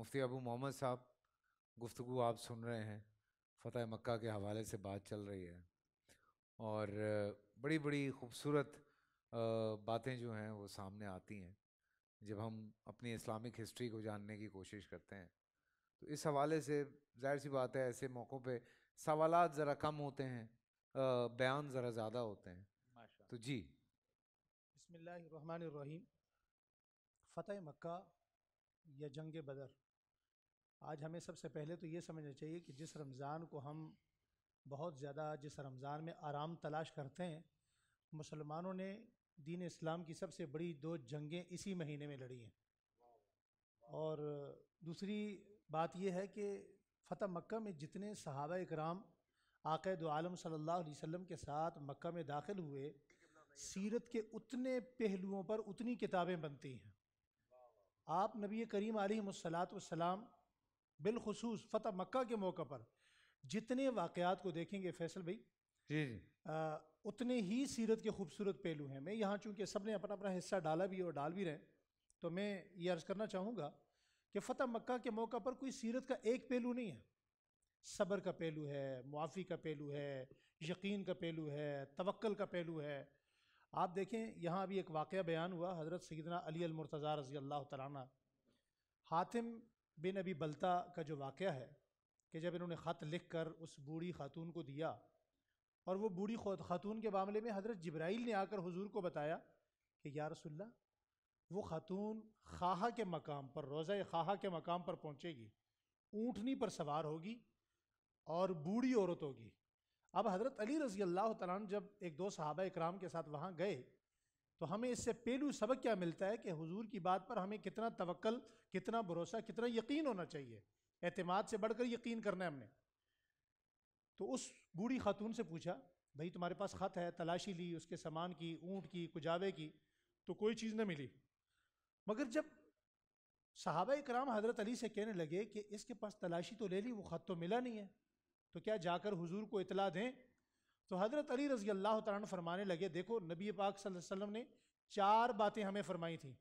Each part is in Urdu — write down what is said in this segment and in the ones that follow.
مفتی ابو محمد صاحب، گفتگو آپ سن رہے ہیں، فتح مکہ کے حوالے سے بات چل رہی ہے، اور بڑی بڑی خوبصورت باتیں جو ہیں وہ سامنے آتی ہیں جب ہم اپنی اسلامک ہسٹری کو جاننے کی کوشش کرتے ہیں. تو اس حوالے سے ظاہر سی بات ہے ایسے موقعوں پہ سوالات ذرا کم ہوتے ہیں، بیان ذرا زیادہ ہوتے ہیں. تو جی بسم اللہ الرحمن الرحیم. فتح مکہ یا جنگ بدر، آج ہمیں سب سے پہلے تو یہ سمجھنا چاہیے کہ جس رمضان کو ہم بہت زیادہ جس رمضان میں آرام تلاش کرتے ہیں، مسلمانوں نے دین اسلام کی سب سے بڑی 2 جنگیں اسی مہینے میں لڑی ہیں. اور دوسری بات یہ ہے کہ فتح مکہ میں جتنے صحابہ اکرام آقا دو عالم صلی اللہ علیہ وسلم کے ساتھ مکہ میں داخل ہوئے، سیرت کے اتنے پہلوؤں پر اتنی کتابیں بنتی ہیں. آپ نبی کریم علیہ الصلاۃ والسلام بالخصوص فتح مکہ کے موقع پر جتنے واقعات کو دیکھیں گے فیصل بھائی، جی جی اتنے ہی سیرت کے خوبصورت پہلو ہیں. میں یہاں چونکہ سب نے اپنا اپنا حصہ ڈالا بھی اور ڈال بھی رہے، تو میں یہ عرض کرنا چاہوں گا کہ فتح مکہ کے موقع پر کوئی سیرت کا ایک پہلو نہیں ہے. صبر کا پہلو ہے، معافی کا پہلو ہے، یقین کا پہلو ہے، توکل کا پہلو ہے. آپ دیکھیں یہاں ابھی ایک واقعہ بیان ہوا، حضرت سیدنا علی المرتضیٰ رضی اللہ تعالیٰ عنہ، حاتم بن ابی بلتا کا جو واقعہ ہے کہ جب انہوں نے خط لکھ کر اس بوڑھی خاتون کو دیا، اور وہ بوڑھی خاتون کے معاملے میں حضرت جبرائیل نے آ کر حضور کو بتایا کہ یا رسول اللہ، وہ خاتون خواہا کے مقام پر، روضہ خواہا کے مقام پر پہنچے گی، اونٹنی پر سوار ہوگی اور بوڑھی عورت ہوگی. اب حضرت علی رضی اللہ تعالیٰ عنہ جب 1-2 صحابہ اکرام کے ساتھ وہاں گئے، تو ہمیں اس سے پہلو سبق کیا ملتا ہے کہ حضور کی بات پر ہمیں کتنا توکل، کتنا بھروسہ، کتنا یقین ہونا چاہیے. اعتماد سے بڑھ کر یقین کرنا ہے ہم نے. تو اس بوڑھی خاتون سے پوچھا، بھائی تمہارے پاس خط ہے، تلاشی لی اس کے سامان کی، اونٹ کی، کجاوے کی، تو کوئی چیز نہ ملی. مگر جب صحابہ اکرام حضرت علی سے کہنے لگے کہ اس کے پاس تلاشی تو لے لی، وہ خط تو ملا نہیں ہے، تو کیا جا کر حضور کو اطلاع دیں؟ تو حضرت علی رضی اللہ تعالیٰ عنہ فرمانے لگے، دیکھو نبی پاک صلی اللہ علیہ وسلم نے 4 باتیں ہمیں فرمائی تھیں.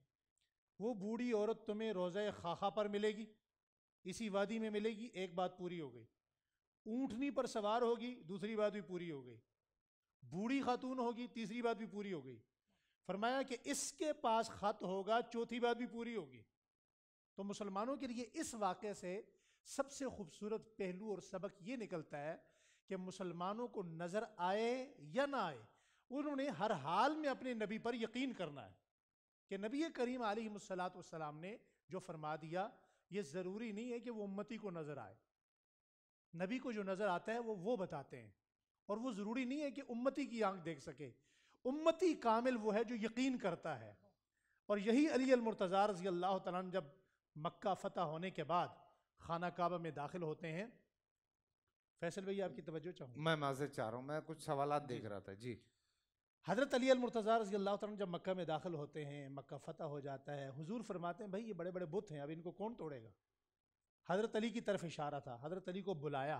وہ بوڑھی عورت تمہیں روضہ خاخا پر ملے گی، اسی وادی میں ملے گی، ایک بات پوری ہو گئی. اونٹنی پر سوار ہوگی، دوسری بات بھی پوری ہو گئی. بوڑھی خاتون ہوگی، تیسری بات بھی پوری ہو گئی. فرمایا کہ اس کے پاس خط ہوگا، چوتھی بات بھی پوری ہوگی. تو مسلمانوں کے لیے اس واقعے سے سب سے خوبصورت پہلو اور سبق یہ نکلتا ہے کہ مسلمانوں کو نظر آئے یا نہ آئے، انہوں نے ہر حال میں اپنے نبی پر یقین کرنا ہے کہ نبی کریم علیہ الصلاۃ والسلام نے جو فرما دیا، یہ ضروری نہیں ہے کہ وہ امتی کو نظر آئے. نبی کو جو نظر آتا ہے وہ بتاتے ہیں، اور وہ ضروری نہیں ہے کہ امتی کی آنکھ دیکھ سکے. امتی کامل وہ ہے جو یقین کرتا ہے. اور یہی علی المرتضیٰ رضی اللہ تعالیٰ عنہ جب مکہ فتح ہونے کے بعد خانہ کعبہ میں داخل ہوتے ہیں. فیصل بھائی آپ کی توجہ چاہوں گا. میں معذرت چاہ رہا ہوں، میں کچھ سوالات جی دیکھ رہا تھا. جی حضرت علی المرتضیٰ رضی اللہ تعالیٰ عنہ جب مکہ میں داخل ہوتے ہیں، مکہ فتح ہو جاتا ہے، حضور فرماتے ہیں بھائی یہ بڑے بڑے بت ہیں، اب ان کو کون توڑے گا؟ حضرت علی کی طرف اشارہ تھا، حضرت علی کو بلایا.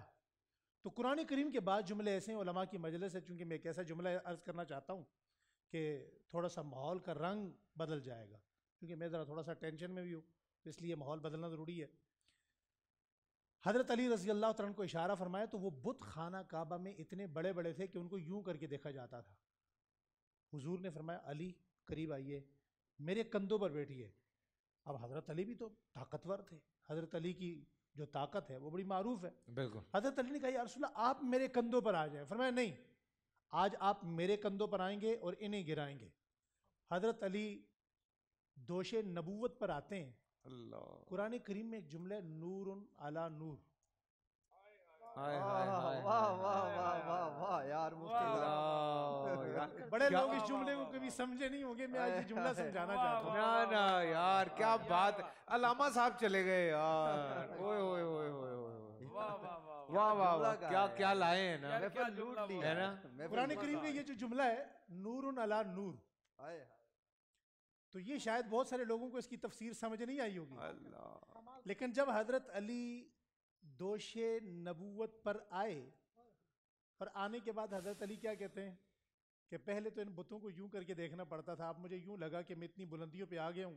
تو قرآن کریم کے بعد جملے ایسے ہیں، علماء کی مجلس ہے، چونکہ میں ایک ایسا جملہ عرض کرنا چاہتا ہوں کہ تھوڑا سا ماحول کا رنگ بدل جائے گا، کیونکہ میں ذرا تھوڑا سا ٹینشن میں بھی ہوں، اس لیے ماحول بدلنا ضروری ہے. حضرت علی رضی اللہ تعالیٰ کو اشارہ فرمایا تو وہ بت خانہ کعبہ میں اتنے بڑے بڑے تھے کہ ان کو یوں کر کے دیکھا جاتا تھا. حضور نے فرمایا علی قریب آئیے، میرے کندھوں پر بیٹھیے. اب حضرت علی بھی تو طاقتور تھے، حضرت علی کی جو طاقت ہے وہ بڑی معروف ہے. بالکل. حضرت علی نے کہا یا رسول اللہ آپ میرے کندھوں پر آ جائیں. فرمایا نہیں، آج آپ میرے کندھوں پر آئیں گے اور انہیں گرائیں گے. حضرت علی دوش نبوت پر آتے ہیں. اللہ، قرآن کریم میں ایک جملہ نور علی نور. ہائے واہ ہائے واہ ہائے واہ ہائے واہ واہ واہ یار مفتی اللہ یار، صاحب، بڑے کیا لوگ اس جملے کو کبھی سمجھے نہیں ہوں گے، میں آج یہ جملہ سمجھانا چاہتا ہوں. نا نا یار کیا بات. علامہ صاحب چلے گئے یار. اوئے اوئے اوئے اوئے اوئے، واہ واہ واہ، کیا کیا لائے ہیں نا، محفل لوٹ لی ہے نا. قرآن کریم میں یہ جو جملہ ہے نور علی نور، تو یہ شاید بہت سارے لوگوں کو اس کی تفسیر سمجھ نہیں آئی ہوگی. اللہ، لیکن جب حضرت علی دوش نبوت پر آئے، اور آنے کے بعد حضرت علی کیا کہتے ہیں کہ پہلے تو ان بتوں کو یوں کر کے دیکھنا پڑتا تھا، اب مجھے یوں لگا کہ میں اتنی بلندیوں پہ آ گیا ہوں،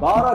12